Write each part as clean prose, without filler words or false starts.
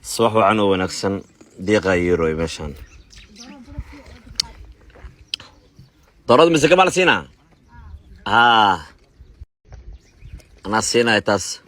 صباح وعنو ونكسن دقيقة يورو مشان ضروري مسك مال سينا أنا سينا يتاس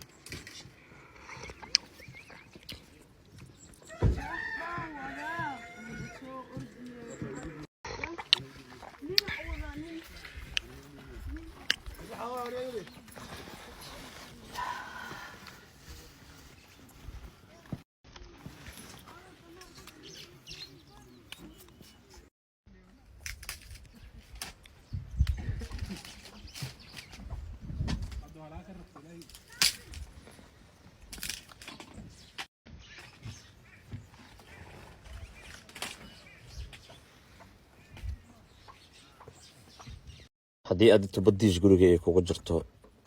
haddii aad tubadiis guriga ay kugu jirto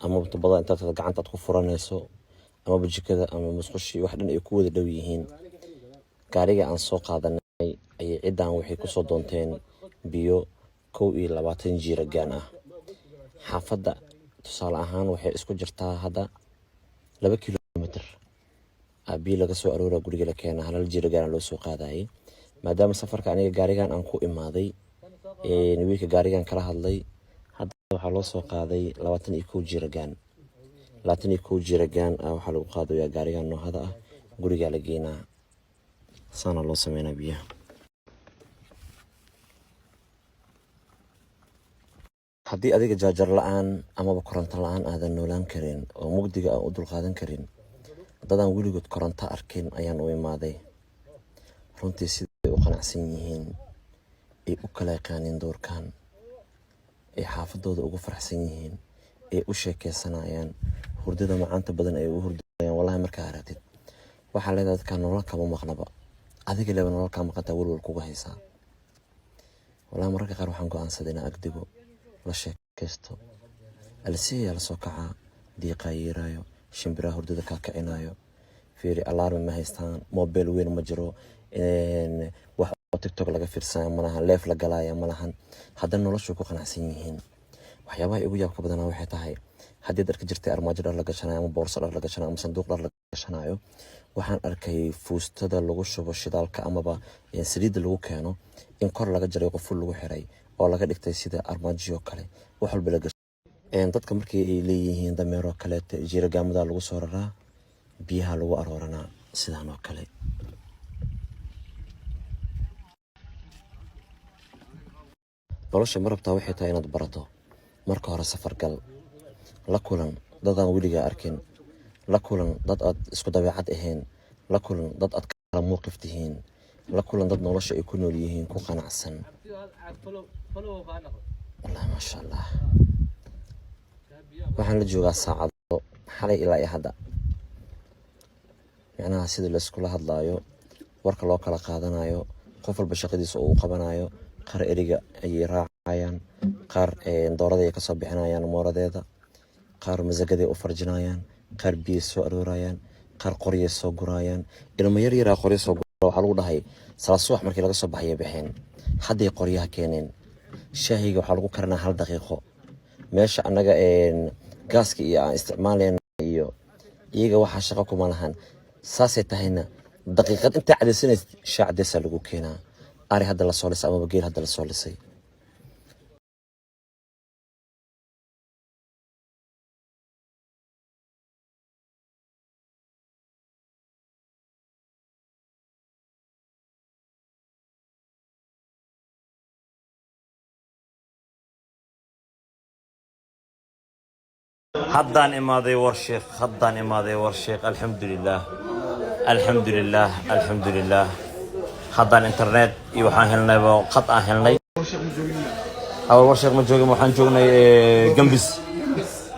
ama tubada intaad gacanta ku furanayso ama bujikada ama musqushi wax dhan ay ku wada dhow yihiin gaariga aan soo qaadanay ay ciidan waxay ku soo doonteen biyo 21 jiiragaan ah xaafada tusaale ahaan waxay isku jirtaa hada 2 kiiloomitir biyo laga soo aroora guriga la keenay halal jiiragaan loo soo qaadayay maadaama safarka aniga gaarigan aan ku imaaday wiilka gaarigan kala hadlay waxaa loo soo qaaday 21 jiiragaan 21 jiiragaan waxaa lagu qaadayaa gaarigan noohada ah guriga la geynaa sana loo sameeynaa biyaha haddii adiga jaajar la'aan ama koronto la'aan aadan noolaan karin oo mugdiga aan u dul qaadan karin dadaan weligood koronto arkin ayaan u imaaday runtii siday u qanacsan yihiin ay u kala yaqaaniin doorkan ay xaafadooda ugu faraxsan yihiin ay u sheekeysanayaan hurdada macaanta badan ay u hurdayaan wallahi markaa aragtid waxaa leedahay dadka nolol kama maqnaba adiga leeyahay nolol kama maqata walwal kugu haysaa wallahi markaa qaar waxaan go'aansaday inaan agdigo la sheekeysto alsiya la soo kaca diiqaayirayo shimbiraha hurdada ka kicinayo fiiri alarm ma haystaan mobile weyn ma jiro wax TikTok laga fiirsan malaha leef la galaya malahan haddana noloshu ku qanacsan yihiin waxyaabaha ugu yaabka badan waxay tahay haddii dadka jirtay armaajo dhar la gashanayo ama boorso dhar la gashanayo ama sanduuq dhar la gashanayo waxaan arkay fuustada lagu shubo shidaalka amaba saliidda lagu keeno in kor laga jaray qoful lagu xiray oo laga dhigtay sida armaajo kale wax walba la gashay dadka markii ay leeyihiin dameero kale jiiragaamada lagu soo raraa biyaha lagu arooranaa sidaan oo kale nolosha marabtaa waxay tahay inaad barato marka hore safar gal la kulan dad aan weliga arkin la kulan dad aad isku dabeecad ahayn la kulan dad aad kala muuqif tihiin la kulan dad nolosha ay ku nool yihiin ku qanacsan wallahi ma sha Allah waxaan la joogaa saacado xalay ilaa hadda macnaha sida la isku hadlaayo warka loo kala qaadanayo qof walba shaqadiisa uu qabanayo qaar eriga ay raacayaan qaar doorada ay ka soo bixinayaan mooradeeda qaar masagada u farjinayaan qaar biyo soo aroorayaan qaar qoryo soo gurayaan ilmo yar yar qoryo soo guro waxa lagu dhahay salaad subax markii laga soo baxay bixin haday qoryaha keeneen shaahiga waxa lagu karinaa 1 daqiiqo meesha anaga gaaska iyo aan isticmaalayna iyo iyaga waxa shaqo kuma lahan saasay tahayna daqiiqad inta cadaysanaysid shaacadaysa lagu keenaa ari hadda la soo lisay ama geel hadda la soo lisay haddaan imaaday warsheekh alxamdulillaah haddaan internet iyo waxaan helnay qad aan helnay warsheekh ma joogin waxaan joognay Gambis